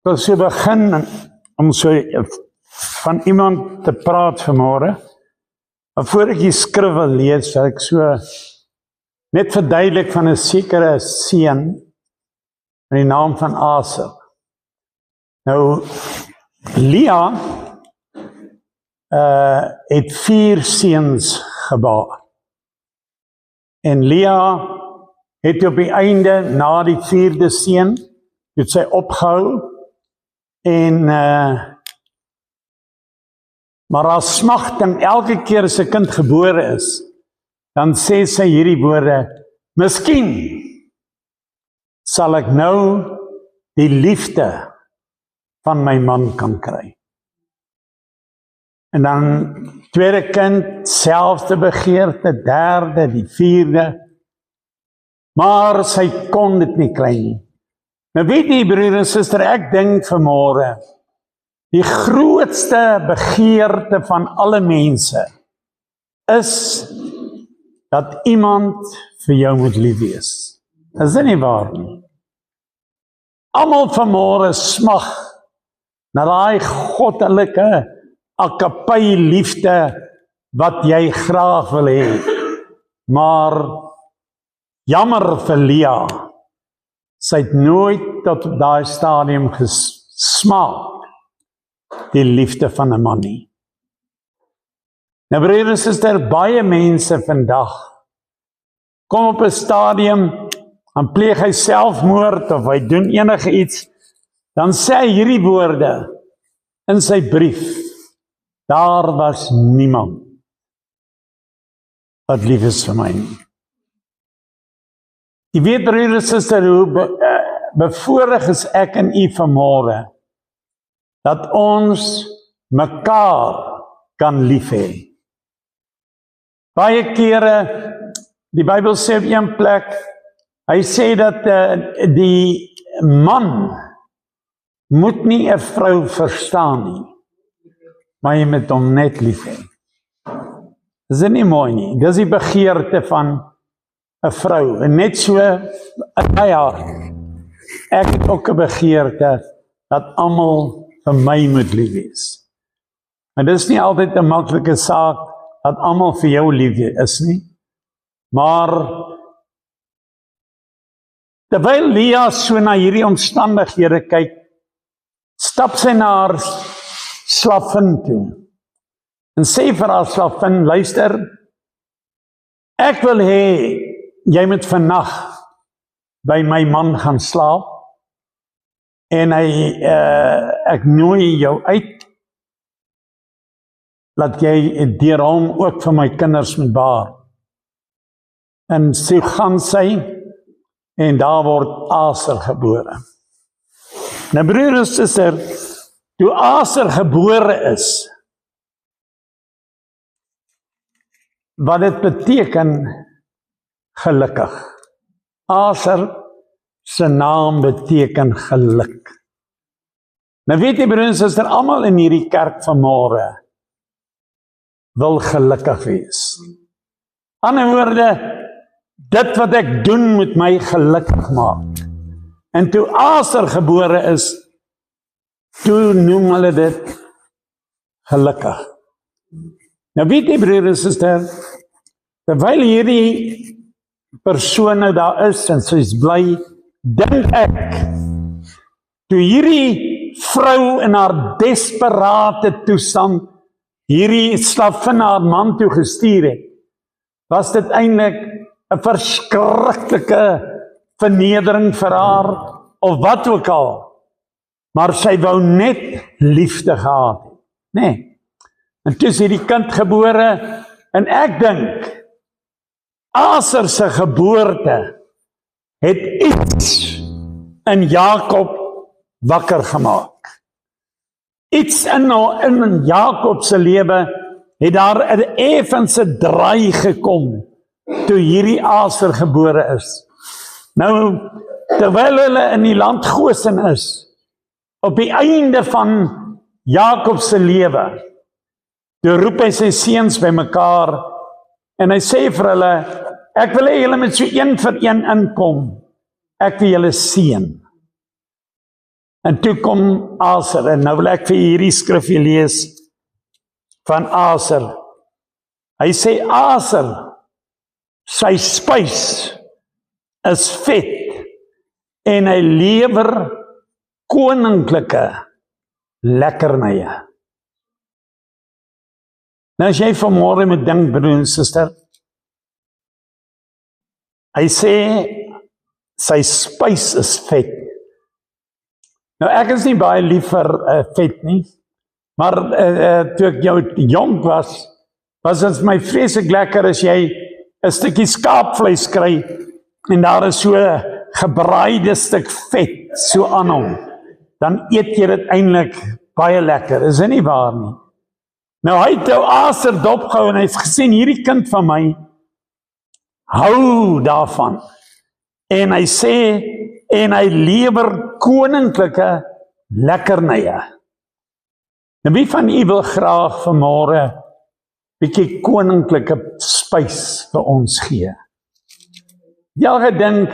wil so begin om so van iemand te praat vanmôre. Maar voor ek die skrif wil lees, sal ek so net verduidelik van 'n sekere seun in die naam van Aser. Nou, Lea het 4 seuns gebaar. En Lea het op die einde, na die 4de seun, het sy opgehou, en maar haar smagting elke keer as 'n kind gebore is, dan sê sy hierdie woorde: miskien sal ek nou die liefde van my man kan kry. En dan tweede kind, selfde begeerte, derde, die 4de, maar sy kon dit nie kry nie. Nou weet jy, broer en suster, ek dink vanmôre, die grootste begeerte van alle mense is dat iemand vir jou moet lief wees. Is dit nie waar nie? Almal vanmôre smag na daai goddelike agape liefde wat jy graag wil hê. Maar jammer vir Lea, sy het nooit tot daai stadium gesmaak die liefde van 'n man nie. Nou broer en suster, baie mense vandag kom op 'n stadium, dan pleeg hy selfmoord of hy doen enige iets, dan sê hy hierdie woorde in sy brief: daar was niemand wat lief is vir my nie. Jy weet, broer en suster, hoe bevoorreg is ek en u vanmôre dat ons mekaar kan lief hê. Baie kere, die Bybel sê op een plek, hy sê dat die man moet nie 'n vrou verstaan nie, maar jy moet hom net lief hê. Dis nie mooi nie. Dis die begeerte van 'n vrou. En net so in my hart, ek het ook 'n begeerte dat almal vir my moet lief wees. En dis nie altyd 'n maklike saak dat almal vir jou lief is nie. Maar terwyl Lea so na hierdie omstandighede kyk, stap sy na haar slavin toe en sê vir haar slavin: luister, ek wil hê jy moet vannag by my man gaan slaap, en ek nooi jou uit, laat jy deur hom ook vir my kinders moet baar. En so gaan sy, en daar word Aser gebore. Nou broer en suster, toe Aser gebore is, wat dit beteken, gelukkig. Aser se naam beteken geluk. Nou weet jy, broer en suster, almal in hierdie kerk vanmôre wil gelukkig wees. Aan die ander woorde, dit wat ek doen moet my gelukkig maak. En toe Aser gebore is, toe noem hulle dit gelukkig. Nou weet jy, broer en suster, terwyl hierdie persoon nou daar is en sy is bly, dink ek, toe hierdie vrou in haar desperate toestand hierdie slavin haar man toe gestuur het, was dit eintlik 'n verskriklike vernedering vir haar, of wat ook al, maar sy wou net liefde gehad het, nee. En toe is hierdie kind gebore, en ek dink, Aser se geboorte het iets in Jakob wakker gemaak. Iets in Jakob se lewe het daar 'n effense draai gekom toe hierdie Aser gebore is. Nou, terwyl hulle in die land Gosen is, op die einde van Jakob se lewe, toe roep hy sy seuns bymekaar en hy sê vir hulle: ek wil hê julle moet so een vir een inkom. Ek wil julle seën. En toe kom Aser, en nou wil ek vir hierdie skrifgie lees van Aser. Hy sê Aser, sy spys is vet en hy lewer koninklike lekkernye. Nou as jy vanmôre moet dink, broer en suster, hy sê sy spys is vet. Nou ek is nie baie lief vir vet nie, maar toe ek jong was dit my vreeslik lekker as jy 'n stukkie skaapvleis kry en daar is so 'n gebraaide stuk vet so aan hom. Dan eet jy dit eintlik baie lekker, is dit nie waar nie? Nou hy het Aser dopgehou en hy het gesien, hierdie kind van my hou daarvan. En hy sê, en hy lewer koninklike lekkernye. Nou wie van u wil graag vanmôre bietjie koninklike spys vir ons gee? Jy gedink,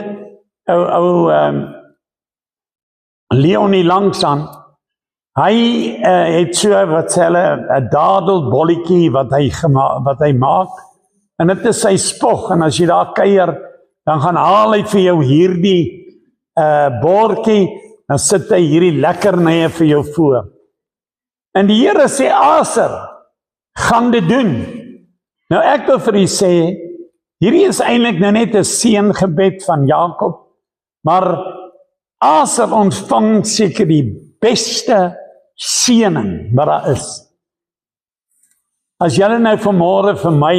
Leonie Langsaan, hy het so wat sê hulle 'n dadelbolletjie wat hy maak, en dit is sy spog, en as jy daar kuier, dan gaan haal hy vir jou hierdie bordjie, dan sit hy hierdie lekkernye vir jou voor. En die Here sê, Aser, gaan dit doen. Nou ek wil vir u sê, hierdie is eintlik nou net 'n seëngebed van Jakob, maar Aser ontvang seker die beste seëning wat daar is. As julle nou vanmôre vir my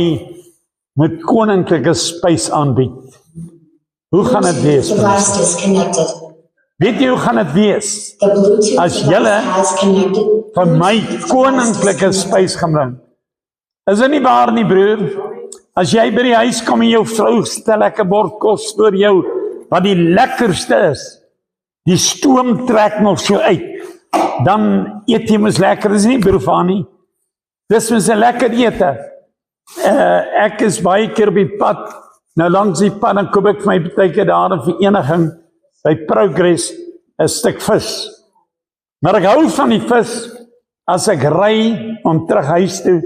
moet koninklike spys aanbied, hoe gaan dit wees? Weet jy hoe gaan dit wees? As julle vir my koninklike spys gaan bring. Is dit nie waar nie, broer? As jy by die huis kom en jou vrou stel 'n bord kos voor jou, wat die lekkerste is, die stoom trek nog so uit, dan eet jy mos lekker, is nie broer van nie. Dis mos 'n lekker ete. Ek is baie keer op die pad, nou langs die pad, dan koop ek vir my partykeer daar in Vereniging, by Progress, 'n stuk vis. Maar ek hou van die vis, as ek ry om terug huis toe,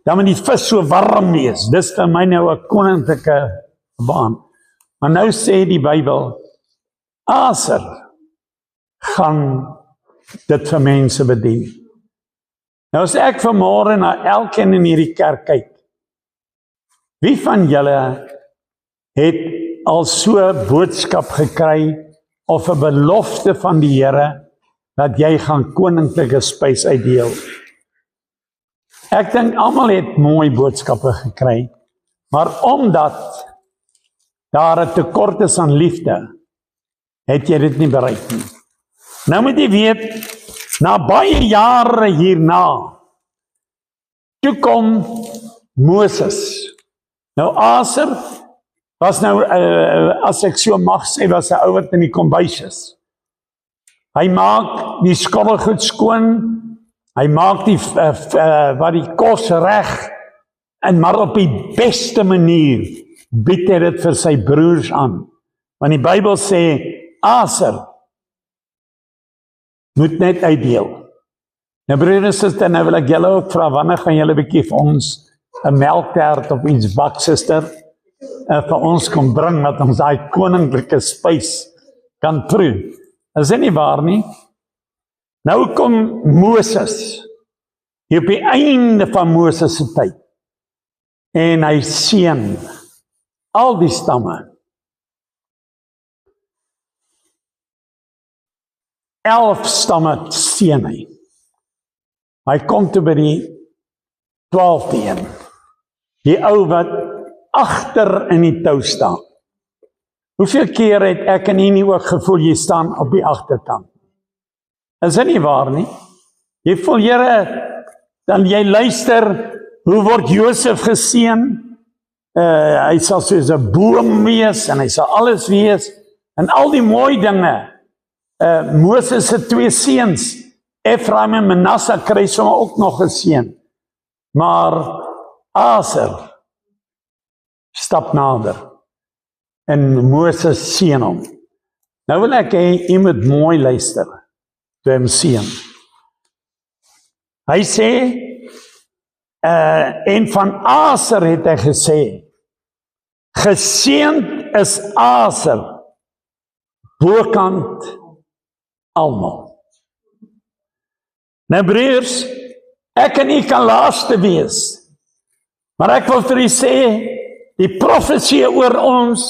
dan moet die vis so warm wees. Dis vir my nou 'n koninklike baan. Maar nou sê die Bybel, Aser gaan dit vir mense bedien. Nou as ek vanmôre na elkeen in hierdie kerk kyk, wie van julle het al so 'n boodskap gekry of 'n belofte van die Here dat jy gaan koninklike spys uitdeel? Ek dink almal het mooi boodskappe gekry, maar omdat daar 'n tekort is aan liefde, het jy dit nie bereik nie. Nou moet jy weet, na baie jare hierna, toe kom Moses. Nou Aser was nou, as ek so mag sê, was 'n ou wat in die kombuis is. Hy maak die skottelgoed skoon, hy maak wat die kos reg, en maar op die beste manier bied hy dit vir sy broers aan. Want die Bybel sê, Aser moet net uitdeel. Nou broer en suster, nou wil ek julle ook vra, wanneer gaan julle bietjie vir ons 'n melktert of iets bak, suster, vir ons kom bring, dat ons daai koninklike spys kan proe. Is dit nie waar nie? Nou kom Moses, hier op die einde van Moses se tyd, en hy seën al die stamme. 11 stamme seën hy. Hy kom toe by die 12de een. Die ou wat agter in die tou staan. Hoeveel keer het ek en u nie ook gevoel jy staan op die agterkant? Is dit nie waar nie? Jy voel, Here, dan jy luister, hoe word Josef geseën? Hy sal soos 'n boom wees en hy sal alles wees en al die mooi dinge. Moses se 2 seuns, Efraim en Manasse, kry sommer ook nog 'n seun. Maar Aser stap nader en Moses seën hom. Nou wil ek hê jy moet mooi luister. toe hom seën. Hy sê, en van Aser het hy gesê, geseënd is Aser, bokant almal. Nou broers, ek en u kan laaste wees, maar ek wil vir u sê, die profesie oor ons,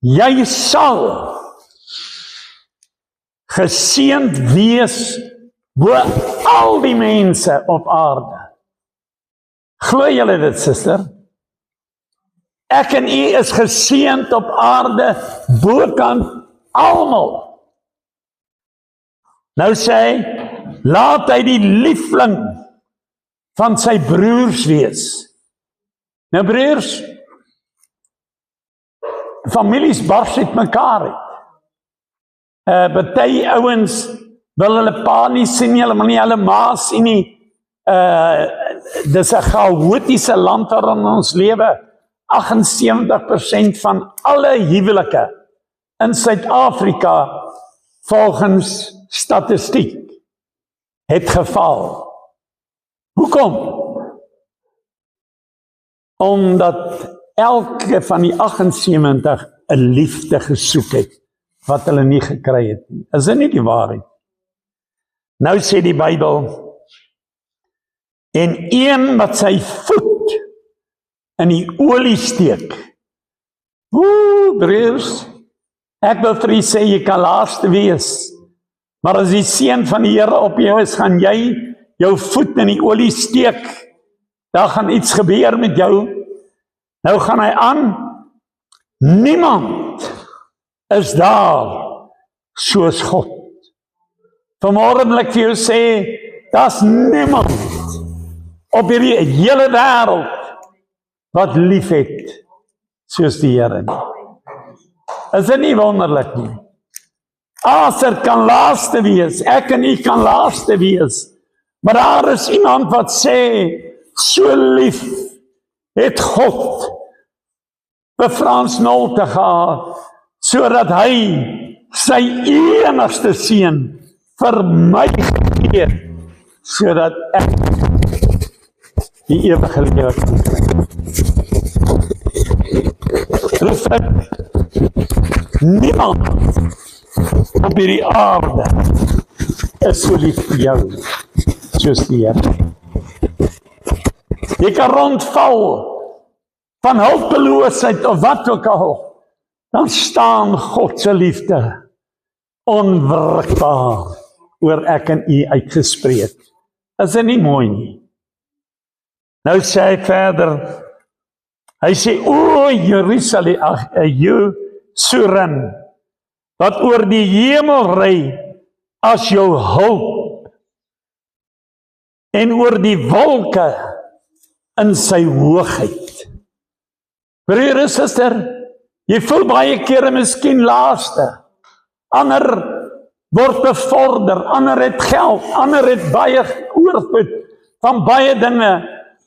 jy sal geseënd wees bo al die mense op aarde. Glo julle dit, suster? Ek en u is geseënd op aarde bokant almal. Nou sê hy, laat hy die liefling van sy broers wees. Nou broers, families bars uit mekaar uit. Party ouens wil hulle pa nie sien nie, hulle wil nie hulle ma sien nie. Dis 'n chaotiese land waarin ons lewe. 78% van alle huwelike in Suid-Afrika volgens statistiek het geval. Hoekom? Omdat elke van die 78 'n liefde gesoek het wat hulle nie gekry het nie. Is dit nie die waarheid? Nou sê die Bybel, en een wat sy voet in die olie steek. Broers, ek wil vir u sê, jy kan laaste wees, maar as die seën van die Here op jou is, gaan jy jou voet in die olie steek, daar gaan iets gebeur met jou. Nou gaan hy aan, niemand is daar soos God. Vanmorgen wil ek vir jou sê, daar's niemand op hierdie hele wêreld wat lief het soos die Here nie. Is dit nie wonderlik nie? Aser kan laaste wees, ek en u kan laaste wees, maar daar is iemand wat sê, so lief het God vir Frans Nolte gehad, sodat hy sy enigste seun vir my gegee, sodat ek die ewige lewe kan kry. Niemand op hierdie aarde is so lief vir jou soos die Here. Jy kan rondval van hulpeloosheid of wat ook al, dan staan God se liefde onwrikbaar oor ek en u uitgespreek. Is dit nie mooi nie? Nou sê hy verder, hy sê, o Jerusalem, Jerusalem, wat oor die hemel ry as jou hulp, en oor die wolke in sy hoogheid. Broer en suster, jy voel baie kere miskien laaste, ander word bevorder, ander het geld, ander het baie oorvloed van baie dinge,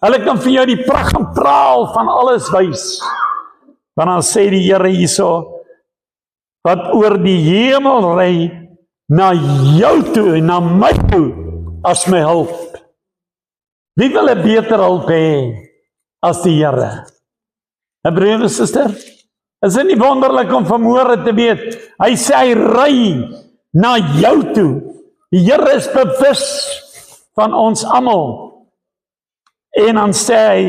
hulle kan vir jou die pragt en praal van alles wys. Want dan sê die Here hierso, wat oor die hemel ry, na jou toe, na my toe, as my hulp. Wie wil 'n beter hulp hê as die Here? En broer en suster, is dit nie wonderlik om vanmôre te weet, hy sê hy ry na jou toe. Die Here is bewus van ons almal. En dan sê hy,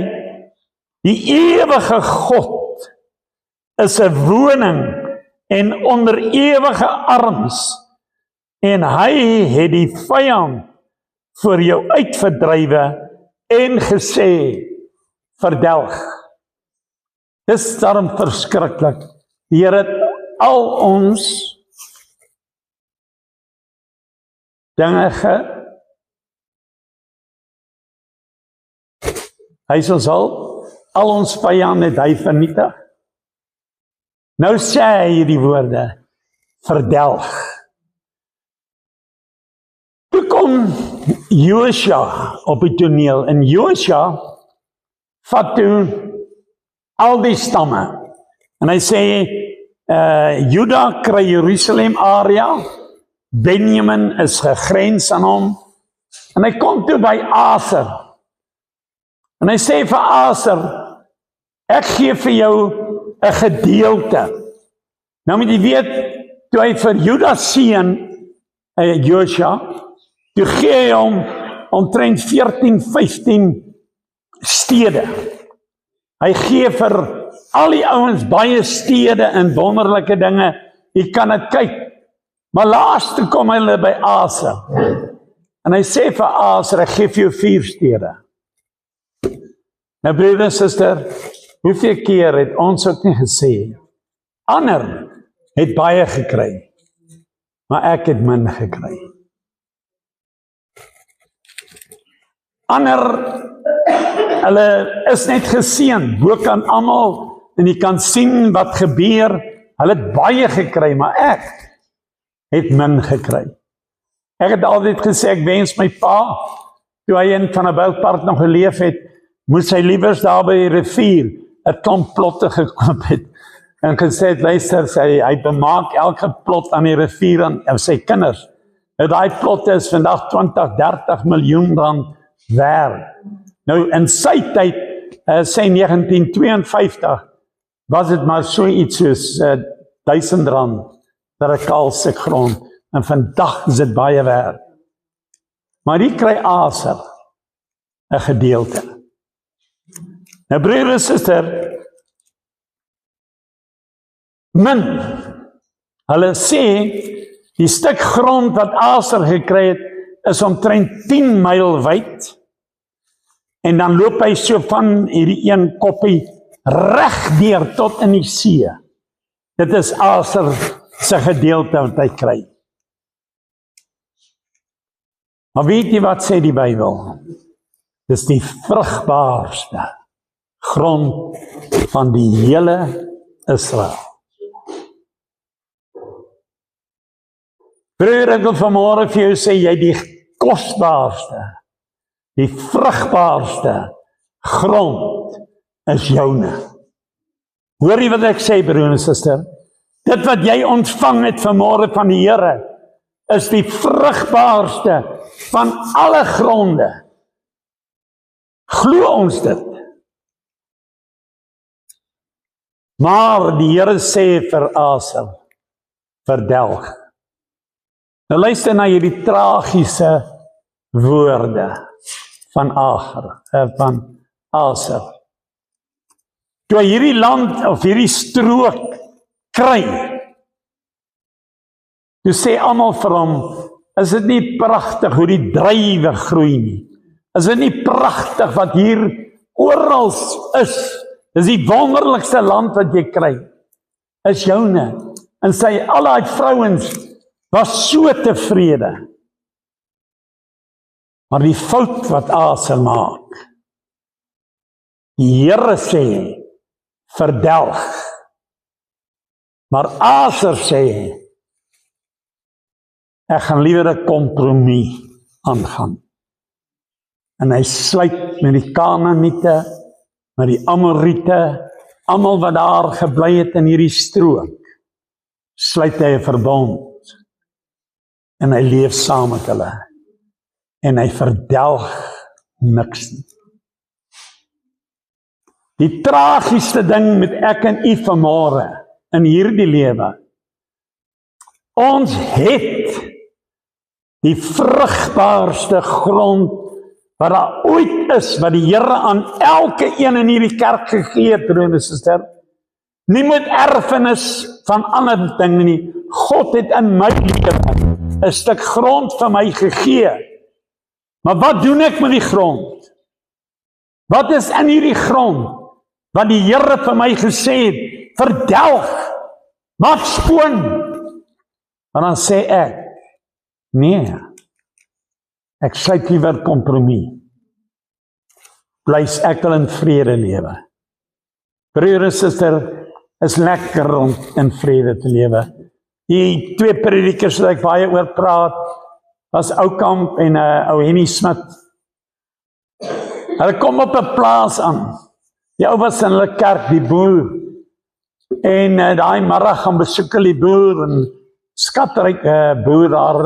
die ewige God is 'n woning en onder ewige arms, en hy het die vyand voor jou uitverdrywe en gesê, verdelg. Dis daarom verskriklik. Die Here het al ons dinge hy sal al ons vyande het hy vernietig. Nou sê hy hierdie woorde, verdelg. Toe kom Josua op die toneel, en Josua vat toe al die stamme, en hy sê, Juda kry Jerusalem area, Benjamin is gegrens aan hom, en hy kom toe by Aser, en hy sê vir Aser, ek gee vir jou 'n gedeelte. Nou moet jy weet, toe hy vir Juda seën, Josua, toe gee hy hom omtrent 14, 15 stede. Hy gee vir al die ouens baie stede en wonderlike dinge, jy kan dit kyk. Maar laas toe kom hulle by Aser, en hy sê vir Aser, ek gee vir jou 4 stede. Nou broer en suster, hoeveel keer het ons ook nie gesê, ander het baie gekry, maar ek het min gekry. Ander, hulle is net geseën, bo kan almal, en jy kan sien wat gebeur, hulle het baie gekry, maar ek het min gekry. Ek het altyd gesê, ek wens my pa, toe hy in Van der Bijlpark nog geleef het, moes hy liewers daar by die rivier 'n klomp plotte gekoop het, en gesê het, luister, hy bemaak elke plot aan die rivier aan sy kinders. Daai plotte is vandag 20, 30 miljoen rand werd. Nou in sy tyd, sê 1952, was dit maar so iets soos R1000 vir 'n kaal stuk grond, en vandag is dit baie werd. Maar hier kry Aser 'n gedeelte. Nou broer en suster, min, hulle sê, die stuk grond wat Aser gekry het, is omtrent 10 myl wyd, en dan loop hy so van hierdie een koppie reg deur tot in die see. Dit is Aser se gedeelte wat hy kry. Maar weet jy wat sê die Bybel? Dis die vrugbaarste grond van die hele Israel. Broer, ek wil vanmôre vir jou sê, jy die kosbaarste, die vrugbaarste grond is joune. Hoor jy wat ek sê, broer en suster? Dit wat jy ontvang het vanmôre van die Here, is die vrugbaarste van alle gronde. Glo ons dit? Maar die Here sê vir Aser, verdelg. Nou luister na hierdie tragiese woorde van Aser. Toe hy hierdie land of hierdie strook kry, toe sê almal vir hom, is dit nie pragtig hoe die druiwe groei nie? Is dit nie pragtig wat hier oral is? Dis die wonderlikste land wat jy kry, is joune. En sy, al die vrouens was so tevrede. Maar die fout wat Aser maak, die Here sê, verdelg. Maar Aser sê, ek gaan liewer 'n kompromie aangaan. En hy sluit met die Kanaaniete, met die Amoriete, almal wat daar gebly het in hierdie strook, sluit hy 'n verbond. En hy leef saam met hulle. En hy verdelg niks nie. Die tragiesste ding met ek en u vanmôre in hierdie lewe, ons het die vrugbaarste grond wat daar ooit is, wat die Here aan elke een in hierdie kerk gegee het, broer en suster. Nie met erfenis van ander dinge nie. God het in my lewe 'n stuk grond vir my gegee. Maar wat doen ek met die grond? Wat is in hierdie grond wat die Here vir my gesê het, verdelg, maak skoon? Maar dan sê ek, nee, ek sluit liewer kompromie. Bly ek wil in vrede lewe. Broer en suster, is lekker om in vrede te lewe. Die 2 predikers wat ek baie oor praat, was Oukamp en ou Henny Smit. Hulle kom op 'n plaas aan. Die ou was in hulle kerk, die boer. En daai middag gaan besoek hulle die boer, en skatryke boer daar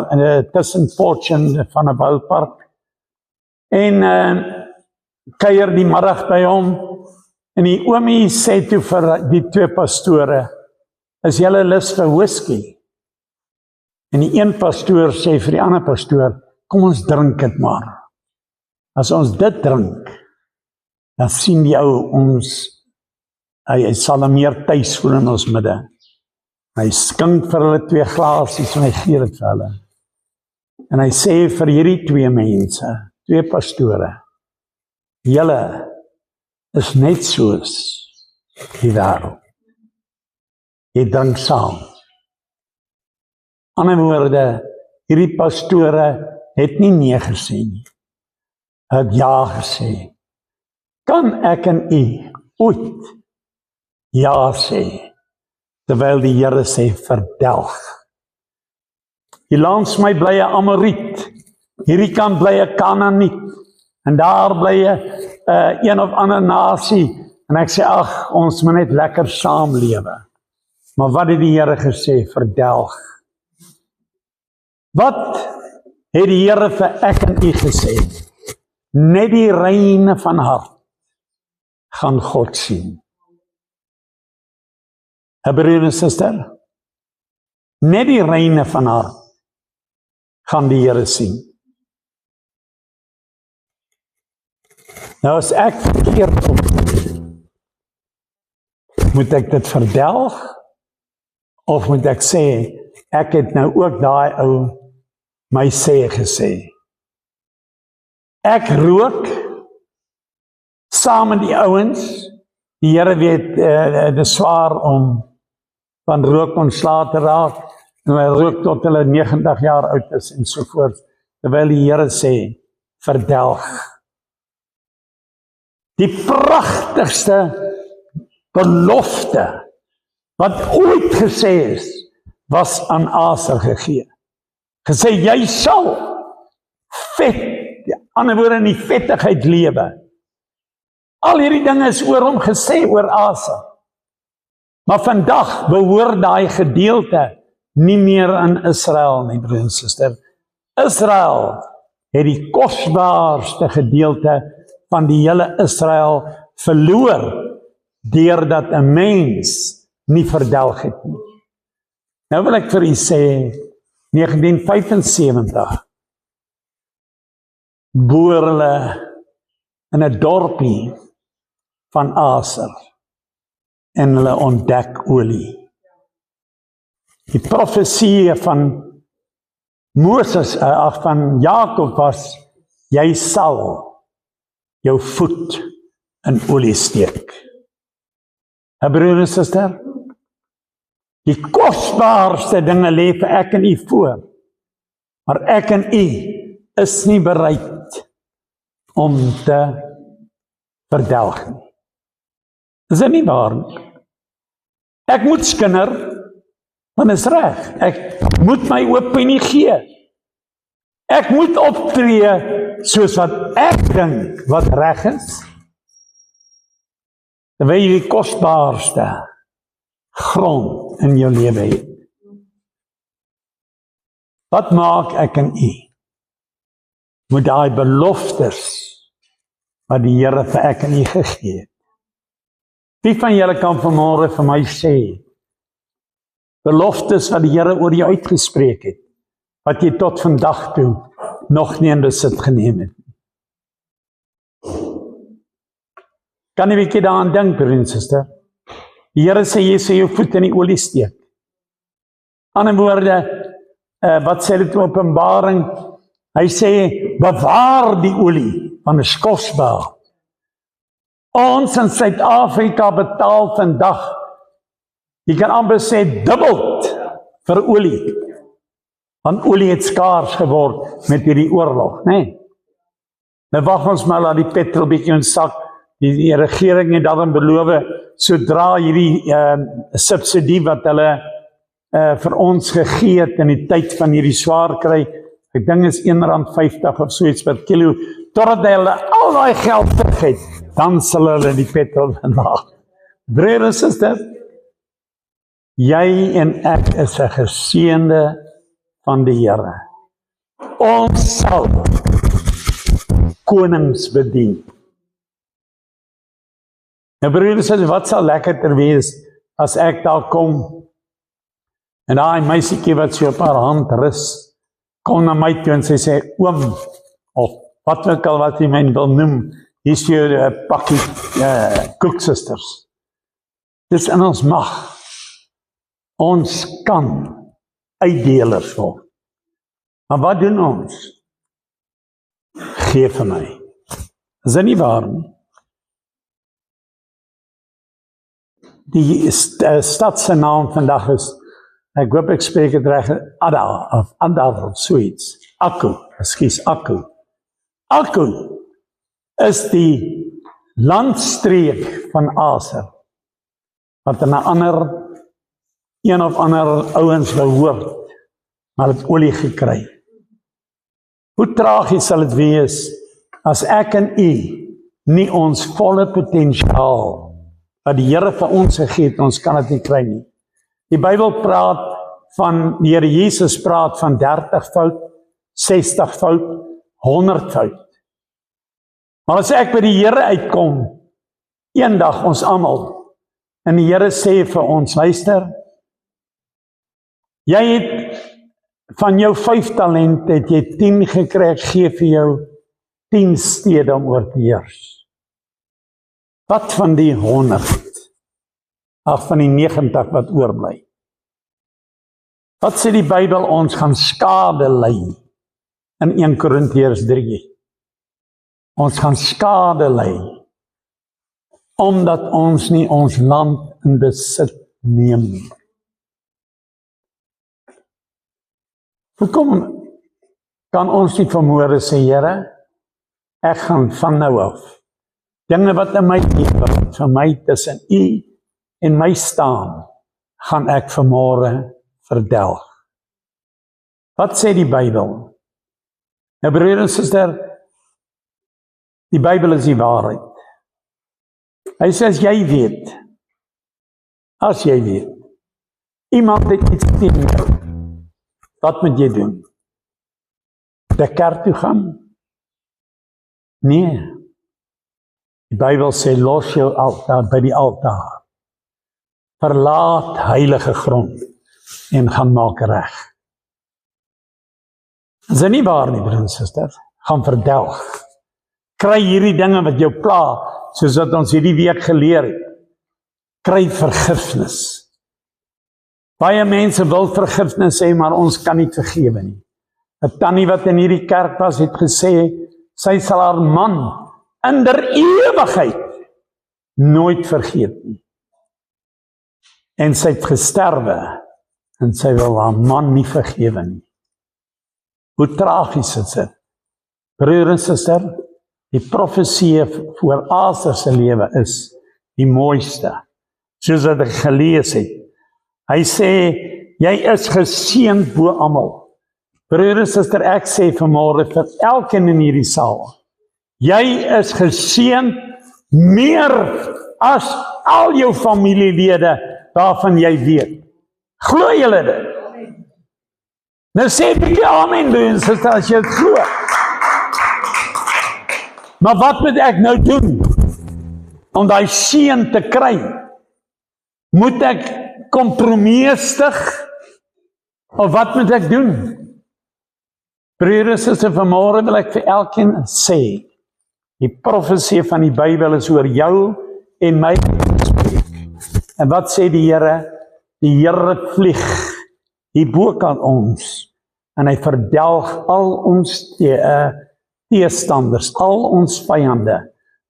tussen Fortune van 'n boupark. En kuier die middag by hom. En die oomie sê toe vir die twee pastore, is julle lus vir whisky? En die een pastoor sê vir die ander pastoor, kom ons drink dit maar. As ons dit drink, dan sien die ou ons, hy sal meer tuis voel in ons midde. Hy skink vir hulle 2 glasies en hy gee dit vir hulle. En hy sê vir hierdie 2 mense, 2 pastore, julle is net soos die wêreld. Jy drink saam. Ander woorde, hierdie pastore het nie nee gesê nie. Het ja gesê. Kan ek en u ooit ja sê, terwyl die Here sê verdelg? Hier langs my bly 'n Amoriet, hierdie kant bly 'n Kanaaniet, en daar bly 'n een of ander nasie, en ek sê, ag, ons moet net lekker saamlewe. Maar wat het die Here gesê? Verdelg. Wat het die Here vir ek en u gesê? Net die reine van hart gaan God sien. Broer en suster, net die reine van hart gaan die Here sien. Nou as ek verkeerd optree, moet ek dit verdelg, of moet ek sê, ek het nou ook daai ou my sê gesê. Ek rook saam met die ouens. Die Here weet, dit is swaar om van rook ontslae te raak, en hulle rook tot hulle 90 jaar oud is en so voort, terwyl die Here sê, verdelg. Die pragtigste belofte wat ooit gesê is, was aan Aser gegee. Gesê, jy sal vet, ander woorde in die vettigheid lewe. Al hierdie dinge is oor hom gesê, oor Aser. Maar vandag behoort daai gedeelte nie meer aan Israel nie, broer en suster. Israel het die kosbaarste gedeelte van die hele Israel verloor, deurdat 'n mens nie verdelg het nie. Nou wil ek vir u sê, 1975, boer hulle in 'n dorpie van Aser, en hulle ontdek olie. Die profesie van Moses, van Jakob was, jy sal jou voet in olie steek. Broer en suster, die kosbaarste dinge lê vir ek en u voor, maar ek en u is nie bereid om te verdelg nie. Is dit nie waar nie? Ek moet skinder, want is reg. Ek moet my opinie gee. Ek moet optree soos wat ek dink wat reg is. Terwyl jy die kosbaarste grond in jou lewe het. Wat maak ek en u? Moet daai beloftes wat die Here vir ek en u gegee het. Wie van julle kan vanmôre vir my sê, beloftes wat die Here oor jou uitgespreek het, wat jy tot vandag toe nog nie in besit geneem het. Kan jy 'n bietjie daaraan dink, broer en suster? Die Here sê, jy sê jou voet in die olie steek. Ander woorde, wat sê dit in Openbaring? Hy sê, bewaar die olie, want dit is kosbaar. Ons in Suid-Afrika betaal vandag, jy kan amper sê dubbel vir olie, want olie het skaars geword met hierdie oorlog, né? Nou wag ons maar dat die petrol bietjie ons sak. Die regering het daarin beloof, sodra hierdie subsidie wat hulle vir ons gegee het in die tyd van hierdie swaar kry, ek dink is R1.50 of so iets per kilo, totdat hulle al daai geld terug het, dan sal hulle die petrol verlaag. Broer en suster, Jy en ek is 'n geseënde van die Here. Ons sal konings bedien. Nou broers, wat sal lekkerder wees as ek daar kom en daai meisietjie wat so op haar hand rus, kom na my toe en sy sê, oom, of wat ook al wat jy my wil noem, hier is jou pakkie koeksisters. Dis in ons mag. Ons kan uitdelers word. Maar wat doen ons? Geef vir my. Is dit nie waar nie? Die stad se naam vandag is, ek hoop ek spreek het reg, Adar of so iets. Akko, ekskuus, Akko. Akko is die landstreek van Aser, wat in 'n een of ander ouens behoort, maar het olie gekry. Hoe tragies sal dit wees, as ek en u nie ons volle potensiaal, wat die Here vir ons gegee het, ons kan dit nie kry nie. Die Bybel praat van, die Here Jesus praat van 30-fout, 60-fout, 100-fout. Maar as ek by die Here uitkom, eendag ons almal, en die Here sê vir ons, luister, jy het van jou 5 talente, het jy 10 gekry, ek gee vir jou 10 stede om oor te heers. Wat van die 100? Ag, van die 90 wat oorbly? Wat sê die Bybel, ons gaan skade ly in 1 Korintiërs 3? Ons gaan skade ly, omdat ons nie ons land in besit neem nie. Hoekom kan ons nie vanmôre sê, Here, ek gaan van nou af, dinge wat in my lewe, vir my tussen u en my staan, gaan ek vanmôre verdelg. Wat sê die Bybel? Nou broer en suster, die Bybel is die waarheid. Hy sê, as jy weet, iemand het iets teen jou, wat moet jy doen? De kerk toe gaan? Nee. Die Bybel sê, los jou altaar by die altaar. Verlaat heilige grond en gaan maak reg. Is dit nie waar nie, broer en suster? Gaan verdelg. Kry hierdie dinge wat jou pla, soos wat ons hierdie week geleer het. Kry vergifnis. Baie mense wil vergifnis hê, maar ons kan nie vergewe nie. 'n tannie wat in hierdie kerk was, het gesê, sy sal haar man in der ewigheid nooit vergeet nie. En sy het gesterwe, en sy wil haar man nie vergewe nie. Hoe tragies is dit? Broer en suster, die profesie voor Aser se lewe is die mooiste, soos wat ek gelees het. Hy sê, jy is geseënd bo almal. Broer en suster, ek sê vanmôre vir elkeen in hierdie saal, jy is geseënd meer as al jou familielede waarvan jy weet. Glo julle dit? Nou sê ek amen, broer en suster, as jy dit glo. Maar wat moet ek nou doen om daai seën te kry? Moet ek kompromeestig? Of wat moet ek doen? Broer en suster, vanmôre wil ek vir elkeen sê, die profesie van die Bybel is oor jou en my spreek. En wat sê die Here? Die Here vlieg hierbo kan ons, en hy verdelg al ons teestanders, al ons vyande,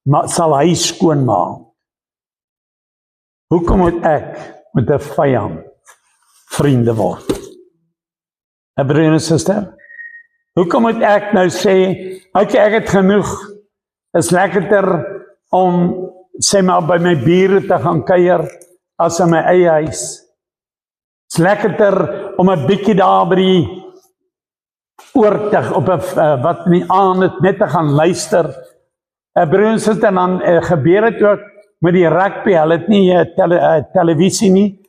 maar sal hy skoonmaak. Hoekom moet ek met 'n vyand vriende word? Broer en suster, hoekom moet ek nou sê, okay, ek het genoeg, is lekkerder om, sê maar, by my bure te gaan kuier, as in my eie huis. Is lekkerder om 'n bietjie daar by die oortig, op 'n wat in die aand net te gaan luister. Broer en suster, dan gebeur het ook met die rugby, hulle het nie televisie nie,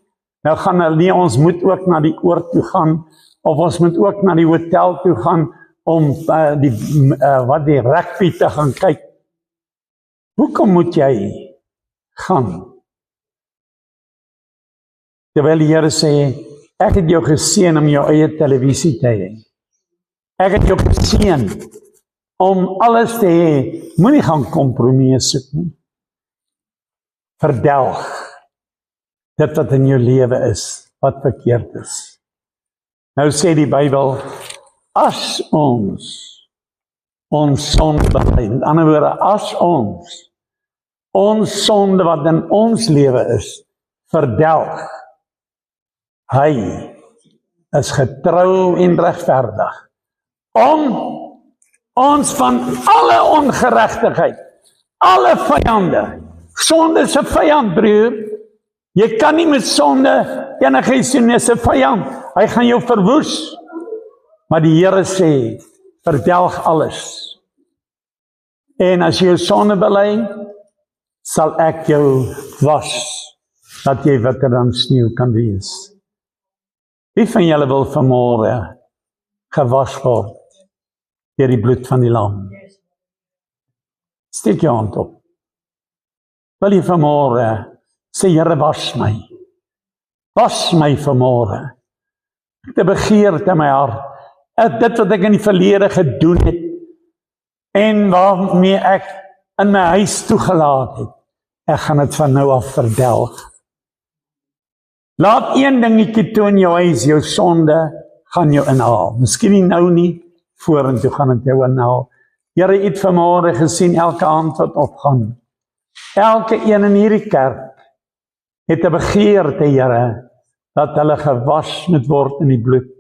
Nou gaan hulle nie, ons moet ook na die oord toe gaan, of ons moet ook na die hotel toe gaan, om die rugby te gaan kyk. Hoekom moet jy gaan? Terwyl die Here sê, ek het jou geseën om jou eie televisie te hê. Ek het jou geseën om alles te hê, moenie gaan kompromie soek nie. Verdelg dit wat in jou lewe is, wat verkeerd is. Nou sê die Bybel, as ons sonde bely, met ander woorde, as ons sonde wat in ons lewe is, verdelg, hy is getrou en regverdig, om ons van alle ongeregtigheid, alle vyande, sonde is 'n vyand, broer, jy kan nie met sonde enigiets doen, is 'n vyand, hy gaan jou verwoes, maar die Here sê, verdelg alles, en as jy jou sonde bely, sal ek jou was, dat jy witter dan sneeu kan wees. Wie van julle wil vanmôre gewas word deur die bloed van die lam? Steek jou hand op. Wil jy vanmôre sê, Here, was my vanmôre. Ek het 'n begeerte in my hart, dit wat ek in die verlede gedoen het, en waarmee ek in my huis toegelaat het, ek gaan dit van nou af verdelg. Laat een dingetjie toe in jou huis, jou sonde, gaan jou inhaal. Miskien nie nou nie, vorentoe gaan dit jou inhaal. Here, U het vanmôre gesien, elke hand wat opgaan. Elke een in hierdie kerk het 'n begeerte, Here, dat hulle gewas moet word in die bloed.